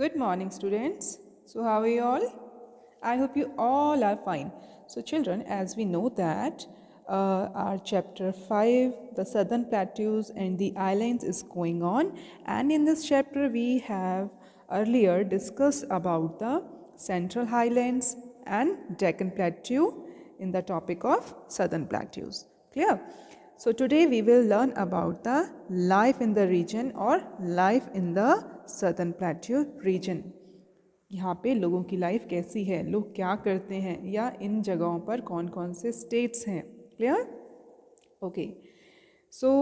Good morning, students. So, how are you all? I hope you all are fine. So, children, as we know that our chapter 5, the southern plateaus and the islands, is going on, and in this chapter, we have earlier discussed about the central highlands and Deccan Plateau in the topic of southern plateaus. Clear? So today we will learn about the life in the region or life in the southern plateau region. यहाँ पे लोगों की life कैसी है, लोग क्या करते हैं या इन जगहों पर कौन कौन से स्टेट्स हैं. क्लियर? ओके. सो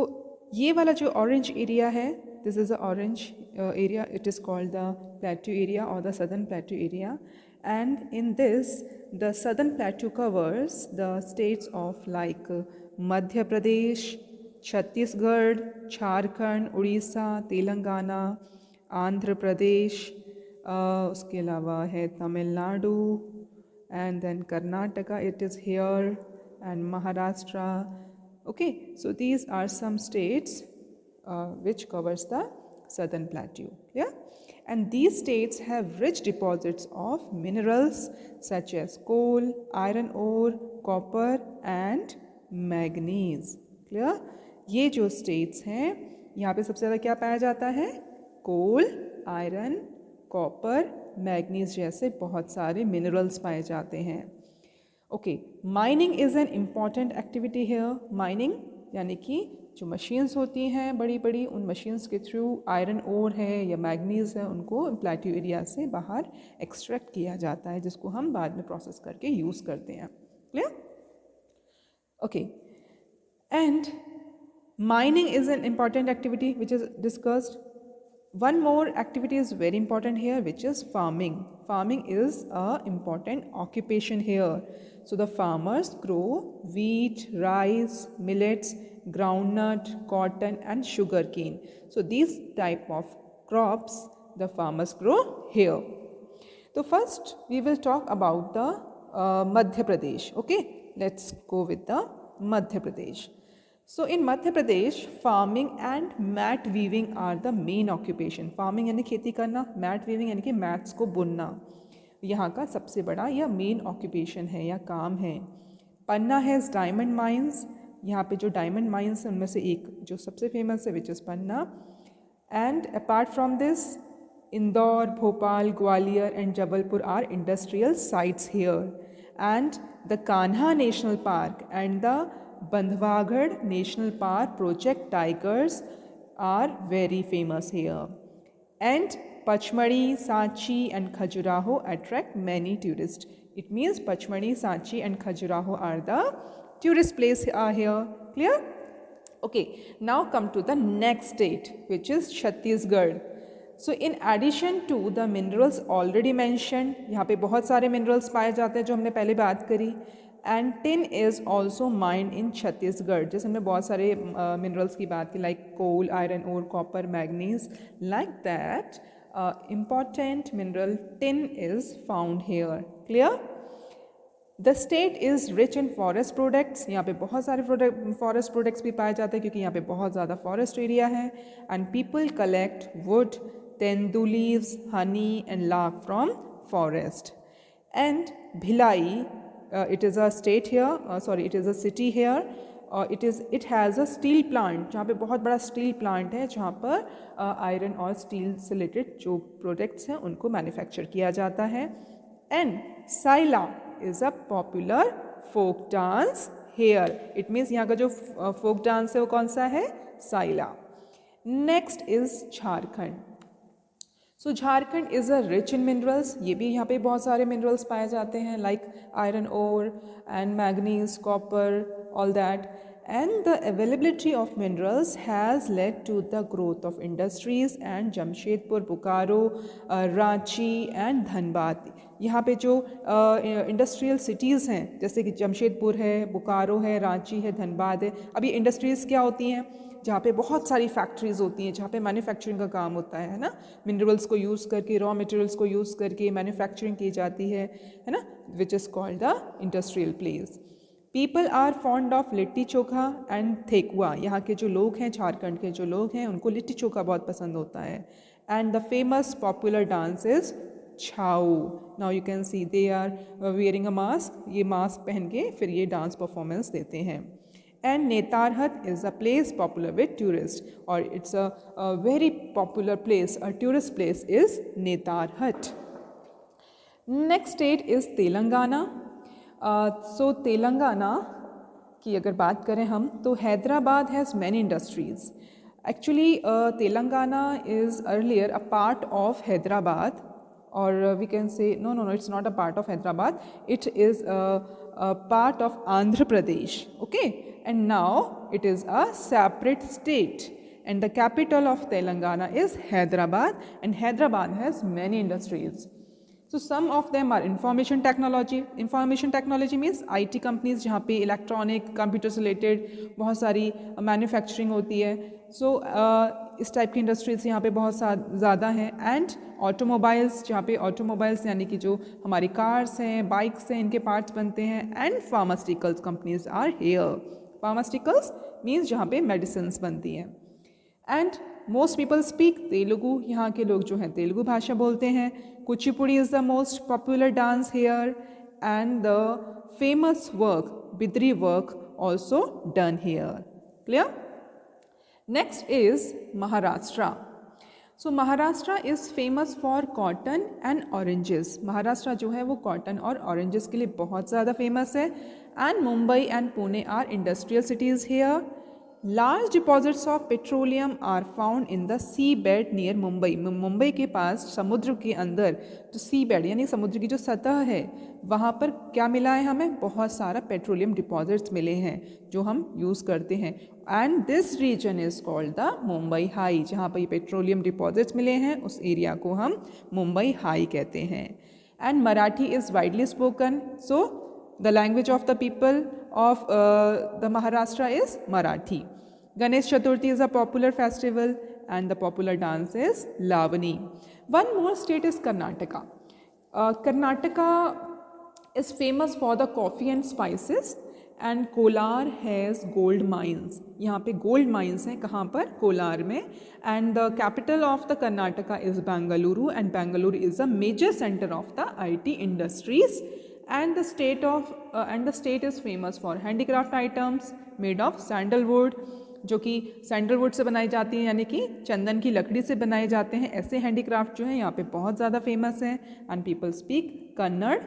ये वाला जो ऑरेंज एरिया है, this is a orange area. It is called the plateau area और the southern plateau area. And in this, the southern plateau covers the states of like Madhya Pradesh, Chhattisgarh, Jharkhand, Odisha, Telangana, Andhra Pradesh, उसके अलावा है Tamil Nadu, and then Karnataka it is here, and Maharashtra. Okay, so these are some states which covers the southern plateau. Yeah. And these states have rich deposits of minerals such as coal, iron ore, copper and manganese. Clear? ये जो states हैं यहाँ पे सबसे ज़्यादा क्या पाया जाता है? कोल, आयरन, कॉपर, मैग्नीज जैसे बहुत सारे मिनरल्स पाए जाते हैं. Okay. Mining is an important activity here. Mining यानी कि जो मशीन्स होती हैं बड़ी बड़ी, उन मशीन्स के थ्रू आयरन ओर है या मैग्नीज है, उनको प्लेट्यू एरिया से बाहर एक्सट्रैक्ट किया जाता है, जिसको हम बाद में प्रोसेस करके यूज़ करते हैं. Clear? Okay. And mining is an important activity which is discussed. One more activity is very important here, which is farming. Farming is a important occupation here. So the farmers grow wheat, rice, millets, groundnut, cotton and sugarcane. So these type of crops the farmers grow here. So first we will talk about the Madhya Pradesh. Okay, let's go with the Madhya Pradesh. So in Madhya Pradesh, farming and mat weaving are the main occupation. Farming यानी खेती करना, mat weaving यानी कि mats को बुनना, यहाँ का सबसे बड़ा या मेन ऑक्यूपेशन है या काम है. पन्ना हैज़ डायमंड माइंस. यहाँ पे जो डायमंड माइंस हैं उनमें से एक जो सबसे फेमस है which is Panna. And apart from this, Indore, Bhopal, Gwalior and Jabalpur are industrial sites here. And the Kanha national park and the Bandhavgarh National Park Project tigers are very famous here. And Pachmadi, Sanchi and Khajuraho attract many tourists. It means Pachmadi, Sanchi and Khajuraho are the tourist place here. Clear? Okay, now come to the next state, which is Chhattisgarh. So in addition to the minerals already mentioned, यहाँ पे बहुत सारे minerals पाए जाते हैं जो हमने पहले बात करी. And tin is also mined in Chhattisgarh. जैसे हमने बहुत सारे मिनरल्स की बात की, like coal, iron ore, copper, manganese, like that important mineral tin is found here. Clear? The state is rich in forest products. यहाँ पे बहुत सारे फॉरेस्ट प्रोडक्ट्स भी पाए जाते हैं क्योंकि यहाँ पे बहुत ज़्यादा फॉरेस्ट एरिया है. And people collect would, tendu leaves, honey and lakh from forest. And Bhilai, it is a state here, it is a city here. It has a steel plant, जहाँ पे बहुत बड़ा steel plant है जहाँ पर आयरन और स्टील से रिलेटेड जो प्रोडक्ट्स हैं उनको मैन्युफैक्चर किया जाता है. And Saila is a popular folk dance here. It means यहाँ का जो फोक डांस है वो कौन सा है? Saila. Next is Jharkhand. So Jharkhand is a rich in minerals. ये भी यहाँ पे बहुत सारे मिनरल्स पाए जाते हैं, like iron ore and manganese, copper, all that. And the availability of minerals has led to the growth of industries and Jamshedpur, Bokaro, Ranchi and Dhanbad. यहाँ पे जो इंडस्ट्रियल सिटीज़ हैं जैसे कि जमशेदपुर है, बोकारो है, रांची है, धनबाद है. अभी इंडस्ट्रीज़ क्या होती हैं? जहाँ पे बहुत सारी फैक्ट्रीज़ होती हैं, जहाँ पे मैन्युफैक्चरिंग का काम होता है ना. मिनरल्स को यूज़ करके, रॉ मटेरियल्स को यूज़ करके मैन्युफैक्चरिंग की जाती है ना, which is called the industrial place. People are fond of litti chokha and thekua. यहाँ के जो लोग हैं, झारखंड के जो लोग हैं, उनको लिट्टी चोखा बहुत पसंद होता है. and the famous popular dance is Chhau. Now you can see they are wearing a mask. ये mask पहन के फिर ये dance performance देते हैं. And Netarhat is a place popular with tourists, or it's a very popular place, a tourist place is Netarhat. Next state is Telangana. So Telangana की अगर बात करें हम तो Hyderabad has many industries. Actually, Telangana is earlier a part of Hyderabad, or we can say no, it's not a part of Hyderabad. It is a part of Andhra Pradesh. Okay, and now it is a separate state. And the capital of Telangana is Hyderabad, and Hyderabad has many industries. So some of them are information technology. Information technology means IT companies जहाँ पे electronic, computers related बहुत सारी manufacturing होती है. So इस type की industries यहाँ पे बहुत ज़्यादा हैं. एंड ऑटोमोबाइल्स, जहाँ पे ऑटोमोबाइल्स यानी कि जो हमारी कार्स हैं, बाइक्स हैं, इनके पार्ट्स बनते हैं. And pharmaceuticals companies are here. Pharmaceuticals means जहाँ पे मेडिसिन्स बनती हैं. And most people speak Telugu. यहाँ के लोग जो हैं तेलुगु भाषा बोलते हैं. Kuchipudi is the most popular dance here, and the famous work Bidri work also done here. Clear? Next is Maharashtra. So Maharashtra is famous for cotton and oranges. Maharashtra जो है वो cotton और oranges के लिए बहुत ज़्यादा famous है. And Mumbai and Pune are industrial cities here. Large deposits of petroleum are found in the seabed near Mumbai. Mumbai के पास समुद्र के अंदर जो seabed यानी समुद्र की जो सतह है वहाँ पर क्या मिला है हमें? बहुत सारा पेट्रोलियम डिपॉजिट्स मिले हैं जो हम यूज़ करते हैं. And this region is called the Mumbai high. जहाँ पर ये पेट्रोलियम डिपॉजिट्स मिले हैं उस एरिया को हम मुंबई हाई कहते हैं. And Marathi is widely spoken. So the language of the people of the Maharashtra is Marathi. Ganesh Chaturthi is a popular festival, and the popular dance is Lavani. One more state is Karnataka. Karnataka is famous for the coffee and spices, and Kolar has gold mines. यहाँ पे gold mines हैं. कहाँ पर? कोलार में. And the capital of the Karnataka is Bangalore, and Bangalore is a major center of the IT industries. And the state is famous for handicraft items made of sandalwood, जो कि sandalwood से बनाई जाती हैं यानी कि चंदन की लकड़ी से बनाए जाते हैं. ऐसे हैंडीक्राफ्ट जो हैं यहाँ पे बहुत ज़्यादा फेमस हैं. And people speak Kannada.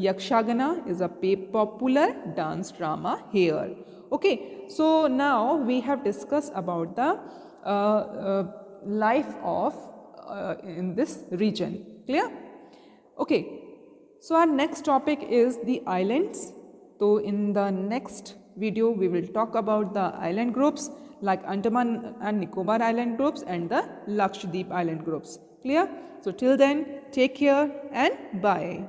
Yakshagana is a popular dance drama here. Okay, so now we have discuss about the life of in this region. Clear? Okay. So our next topic is the islands. So in the next video we will talk about the island groups like Andaman and Nicobar island groups and the Lakshadweep island groups. Clear? So till then, take care and bye.